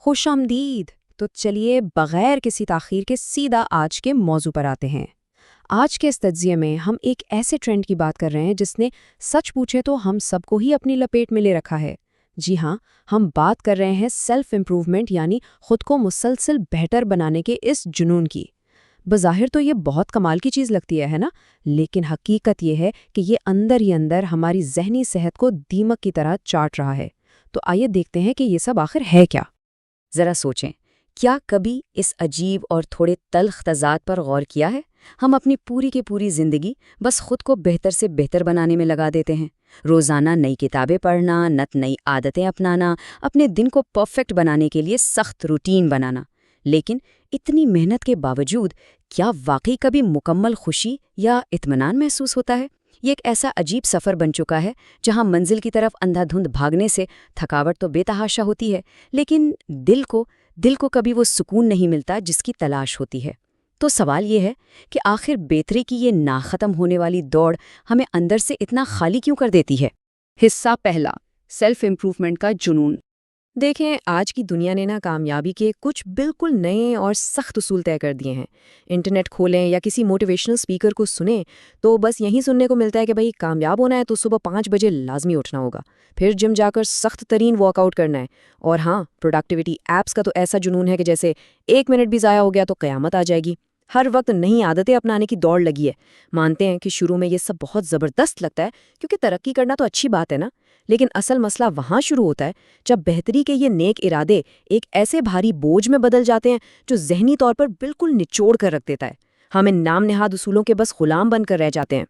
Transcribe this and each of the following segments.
خوش آمدید۔ تو چلیے بغیر کسی تاخیر کے سیدھا آج کے موضوع پر آتے ہیں۔ آج کے اس تجزیے میں ہم ایک ایسے ٹرینڈ کی بات کر رہے ہیں جس نے سچ پوچھے تو ہم سب کو ہی اپنی لپیٹ میں لے رکھا ہے۔ جی ہاں، ہم بات کر رہے ہیں سیلف امپروومنٹ، یعنی خود کو مسلسل بہتر بنانے کے اس جنون کی۔ بظاہر تو یہ بہت کمال کی چیز لگتی ہے نا، لیکن حقیقت یہ ہے کہ یہ اندر ہی اندر ہماری ذہنی صحت کو دیمک کی طرح چاٹ رہا ہے۔ تو آئیے دیکھتے ہیں کہ یہ سب آخر ہے کیا۔ ذرا سوچیں، کیا کبھی اس عجیب اور تھوڑے تلخ تضاد پر غور کیا ہے؟ ہم اپنی پوری کی پوری زندگی بس خود کو بہتر سے بہتر بنانے میں لگا دیتے ہیں۔ روزانہ نئی کتابیں پڑھنا، نئی عادتیں اپنانا، اپنے دن کو پرفیکٹ بنانے کے لیے سخت روٹین بنانا۔ لیکن اتنی محنت کے باوجود کیا واقعی کبھی مکمل خوشی یا اطمینان محسوس ہوتا ہے؟ یہ ایک ایسا عجیب سفر بن چکا ہے جہاں منزل کی طرف اندھا دھند بھاگنے سے تھکاوٹ تو بے تحاشا ہوتی ہے، لیکن دل کو کبھی وہ سکون نہیں ملتا جس کی تلاش ہوتی ہے۔ تو سوال یہ ہے کہ آخر بہتری کی یہ ناختم ہونے والی دوڑ ہمیں اندر سے اتنا خالی کیوں کر دیتی ہے؟ حصہ پہلا، سیلف امپروومنٹ کا جنون۔ دیکھیں، آج کی دنیا نے کامیابی کے کچھ بالکل نئے اور سخت اصول طے کر دیے ہیں۔ انٹرنیٹ کھولیں یا کسی موٹیویشنل سپیکر کو سنیں تو بس یہی سننے کو ملتا ہے کہ بھئی کامیاب ہونا ہے تو صبح 5 بجے لازمی اٹھنا ہوگا، پھر جم جا کر سخت ترین ورک آؤٹ کرنا ہے، اور ہاں، پروڈکٹیوٹی ایپس کا تو ایسا جنون ہے کہ جیسے 1 منٹ بھی ضائع ہو گیا تو قیامت آ جائے گی۔ ہر وقت نئی عادتیں اپنانے کی دوڑ لگی ہے۔ مانتے ہیں کہ شروع میں یہ سب بہت زبردست لگتا ہے کیونکہ ترقی کرنا تو اچھی بات ہے نا، لیکن اصل مسئلہ وہاں شروع ہوتا ہے جب بہتری کے یہ نیک ارادے ایک ایسے بھاری بوجھ میں بدل جاتے ہیں جو ذہنی طور پر بالکل نچوڑ کر رکھ دیتا ہے۔ ہم ان نام نہاد اصولوں کے بس غلام بن کر رہ جاتے ہیں۔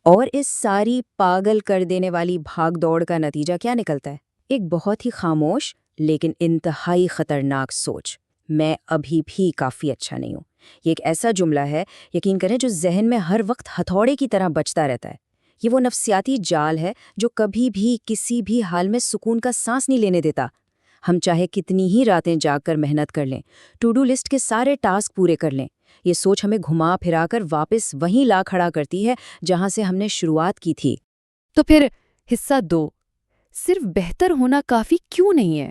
اور اس ساری پاگل کر دینے والی بھاگ دوڑ کا نتیجہ کیا نکلتا ہے؟ ایک بہت ہی خاموش لیکن انتہائی خطرناک سوچ: میں ابھی بھی کافی اچھا نہیں ہوں۔ یہ ایک ایسا جملہ ہے، یقین کریں، جو ذہن میں ہر وقت ہتھوڑے کی طرح بجتا رہتا ہے۔ یہ وہ نفسیاتی جال ہے جو کبھی بھی کسی بھی حال میں سکون کا سانس نہیں لینے دیتا۔ ہم چاہے کتنی ہی راتیں جاگ کر محنت کر لیں، ٹو ڈو لسٹ کے سارے ٹاسک پورے کر لیں، یہ سوچ ہمیں گھما پھرا کر واپس وہیں لا کھڑا کرتی ہے جہاں سے ہم نے شروعات کی تھی۔ تو پھر حصہ 2، صرف بہتر ہونا کافی کیوں نہیں ہے؟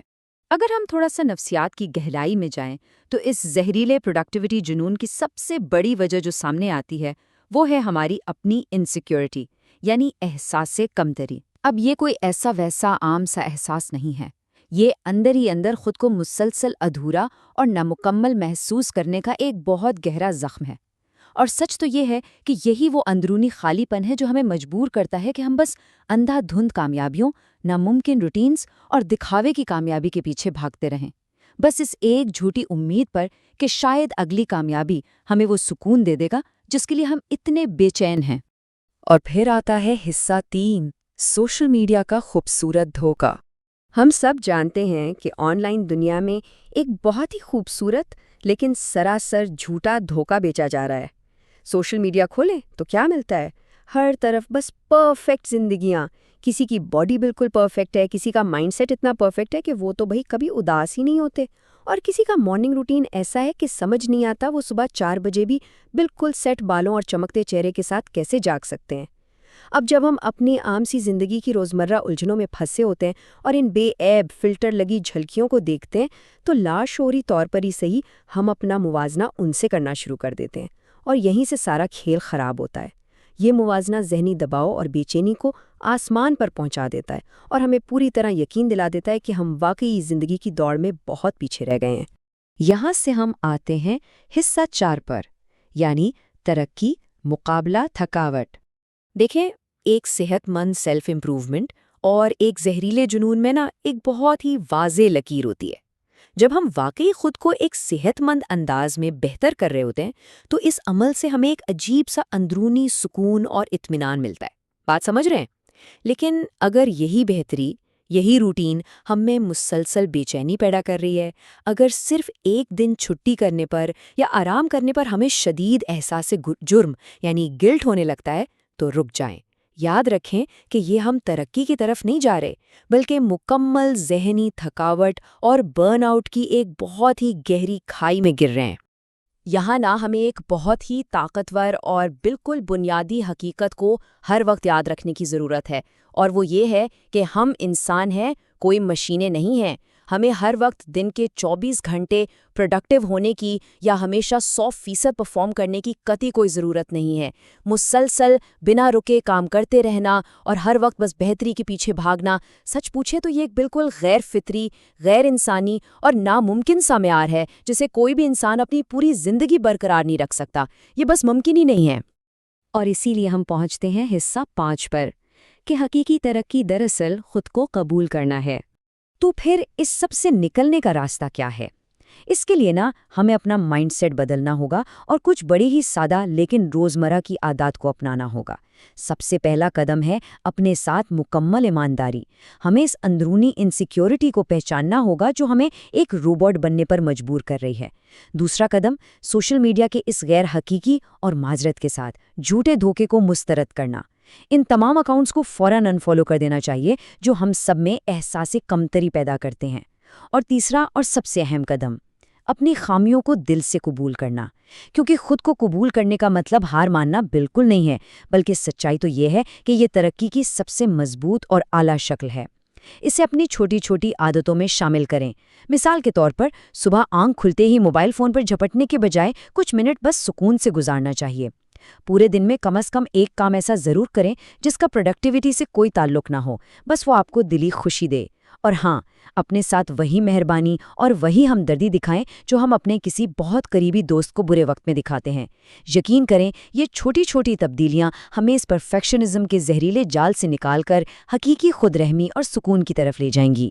اگر ہم تھوڑا سا نفسیات کی گہرائی میں جائیں تو اس زہریلے پروڈکٹیوٹی جنون کی سب سے بڑی وجہ جو سامنے آتی ہے وہ ہے ہماری اپنی انسیکیورٹی، یعنی احساس کمتری۔ اب یہ کوئی ایسا ویسا عام سا احساس نہیں ہے، یہ اندر ہی اندر خود کو مسلسل ادھورا اور نامکمل محسوس کرنے کا ایک بہت گہرا زخم ہے۔ اور سچ تو یہ ہے کہ یہی وہ اندرونی خالی پن ہے جو ہمیں مجبور کرتا ہے کہ ہم بس اندھا دھند کامیابیوں، ناممکن روٹینز اور دکھاوے کی کامیابی کے پیچھے بھاگتے رہیں، بس اس ایک جھوٹی امید پر کہ شاید اگلی کامیابی ہمیں وہ سکون دے دے گا جس کے لیے ہم اتنے بے چین ہیں۔ اور پھر آتا ہے حصہ 3، سوشل میڈیا کا خوبصورت دھوکہ۔ ہم سب جانتے ہیں کہ آن لائن دنیا میں ایک بہت ہی خوبصورت لیکن سراسر جھوٹا دھوکہ بیچا جا رہا ہے۔ سوشل میڈیا کھولیں تو کیا ملتا ہے؟ ہر طرف بس پرفیکٹ زندگیاں۔ کسی کی باڈی بالکل پرفیکٹ ہے، کسی کا مائنڈ سیٹ اتنا پرفیکٹ ہے کہ وہ تو بھئی کبھی اداس ہی نہیں ہوتے، اور کسی کا مارننگ روٹین ایسا ہے کہ سمجھ نہیں آتا وہ صبح 4 بجے بھی بالکل سیٹ بالوں اور چمکتے چہرے کے ساتھ کیسے جاگ سکتے ہیں۔ اب جب ہم اپنی عام سی زندگی کی روزمرہ الجھنوں میں پھنسے ہوتے ہیں اور ان بے عیب فلٹر لگی جھلکیوں کو دیکھتے ہیں تو لاشعوری طور پر ہی صحیح ہم اپنا موازنہ ان سے کرنا شروع کر دیتے ہیں، اور یہیں سے سارا کھیل خراب ہوتا ہے۔ یہ موازنہ ذہنی دباؤ اور بے چینی کو آسمان پر پہنچا دیتا ہے اور ہمیں پوری طرح یقین دلا دیتا ہے کہ ہم واقعی زندگی کی دوڑ میں بہت پیچھے رہ گئے ہیں۔ یہاں سے ہم آتے ہیں حصہ 4 پر، یعنی ترقی مقابلہ تھکاوٹ۔ دیکھیں، ایک صحت مند سیلف امپروومنٹ اور ایک زہریلے جنون میں ایک بہت ہی واضح لکیر ہوتی ہے۔ جب ہم واقعی خود کو ایک صحت مند انداز میں بہتر کر رہے ہوتے ہیں تو اس عمل سے ہمیں ایک عجیب سا اندرونی سکون اور اطمینان ملتا ہے۔ بات سمجھ رہے ہیں؟ لیکن اگر یہی بہتری، یہی روٹین ہم میں مسلسل بے چینی پیدا کر رہی ہے، اگر صرف ایک دن چھٹی کرنے پر یا آرام کرنے پر ہمیں شدید احساس جرم یعنی گلٹ ہونے لگتا ہے تو رک جائیں۔ یاد رکھیں کہ یہ ہم ترقی کی طرف نہیں جا رہے، بلکہ مکمل ذہنی تھکاوٹ اور برن آؤٹ کی ایک بہت ہی گہری کھائی میں گر رہے ہیں۔ یہاں ہمیں ایک بہت ہی طاقتور اور بالکل بنیادی حقیقت کو ہر وقت یاد رکھنے کی ضرورت ہے، اور وہ یہ ہے کہ ہم انسان ہیں، کوئی مشینیں نہیں ہیں۔ ہمیں ہر وقت دن کے 24 گھنٹے پروڈکٹیو ہونے کی یا ہمیشہ 100% پرفارم کرنے کی قطعی کوئی ضرورت نہیں ہے۔ مسلسل بنا رکے کام کرتے رہنا اور ہر وقت بس بہتری کے پیچھے بھاگنا، سچ پوچھے تو یہ ایک بالکل غیر فطری، غیر انسانی اور ناممکن سا معیار ہے جسے کوئی بھی انسان اپنی پوری زندگی برقرار نہیں رکھ سکتا۔ یہ بس ممکن ہی نہیں ہے۔ اور اسی لیے ہم پہنچتے ہیں حصہ 5 پر، کہ حقیقی ترقی دراصل خود کو قبول کرنا ہے۔ تو پھر اس سب سے نکلنے کا راستہ کیا ہے؟ اس کے لیے ہمیں اپنا مائنڈ سیٹ بدلنا ہوگا اور کچھ بڑی ہی سادہ لیکن روزمرہ کی عادات کو اپنانا ہوگا۔ سب سے پہلا قدم ہے اپنے ساتھ مکمل ایمانداری۔ ہمیں اس اندرونی انسیکیورٹی کو پہچاننا ہوگا جو ہمیں ایک روبوٹ بننے پر مجبور کر رہی ہے۔ دوسرا قدم سوشل میڈیا کے اس غیر حقیقی اور معذرت کے ساتھ جھوٹے دھوکے کو مسترد کرنا۔ ان تمام اکاؤنٹس کو فوراً انفالو کر دینا چاہیے جو ہم سب میں احساس کمتری پیدا کرتے ہیں۔ اور تیسرا اور سب سے اہم قدم، اپنی خامیوں کو دل سے قبول کرنا، کیونکہ خود کو قبول کرنے کا مطلب ہار ماننا بالکل نہیں ہے، بلکہ سچائی تو یہ ہے کہ یہ ترقی کی سب سے مضبوط اور اعلیٰ شکل ہے۔ اسے اپنی چھوٹی چھوٹی عادتوں میں شامل کریں۔ مثال کے طور پر صبح آنکھ کھلتے ہی موبائل فون پر جھپٹنے کے بجائے کچھ منٹ بس سکون سے گزارنا چاہیے۔ پورے دن میں کم از کم ایک کام ایسا ضرور کریں جس کا پروڈکٹیوٹی سے کوئی تعلق نہ ہو، بس وہ آپ کو دلی خوشی دے۔ اور ہاں، اپنے ساتھ وہی مہربانی اور وہی ہمدردی دکھائیں جو ہم اپنے کسی بہت قریبی دوست کو برے وقت میں دکھاتے ہیں۔ یقین کریں یہ چھوٹی چھوٹی تبدیلیاں ہمیں اس پرفیکشنزم کے زہریلے جال سے نکال کر حقیقی خود رحمی اور سکون کی طرف لے جائیں گی۔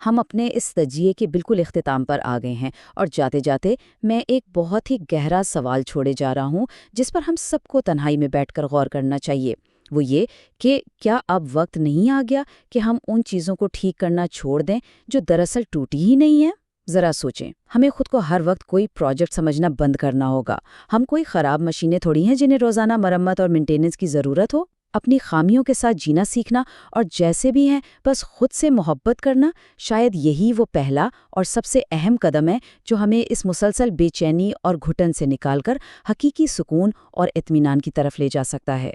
ہم اپنے اس تجزیے کے بالکل اختتام پر آ گئے ہیں، اور جاتے جاتے میں ایک بہت ہی گہرا سوال چھوڑے جا رہا ہوں جس پر ہم سب کو تنہائی میں بیٹھ کر غور کرنا چاہیے۔ وہ یہ کہ کیا اب وقت نہیں آ گیا کہ ہم ان چیزوں کو ٹھیک کرنا چھوڑ دیں جو دراصل ٹوٹی ہی نہیں ہیں؟ ذرا سوچیں، ہمیں خود کو ہر وقت کوئی پروجیکٹ سمجھنا بند کرنا ہوگا۔ ہم کوئی خراب مشینیں تھوڑی ہیں جنہیں روزانہ مرمت اور مینٹیننس کی ضرورت ہو۔ اپنی خامیوں کے ساتھ جینا سیکھنا اور جیسے بھی ہیں بس خود سے محبت کرنا، شاید یہی وہ پہلا اور سب سے اہم قدم ہے جو ہمیں اس مسلسل بے چینی اور گھٹن سے نکال کر حقیقی سکون اور اطمینان کی طرف لے جا سکتا ہے۔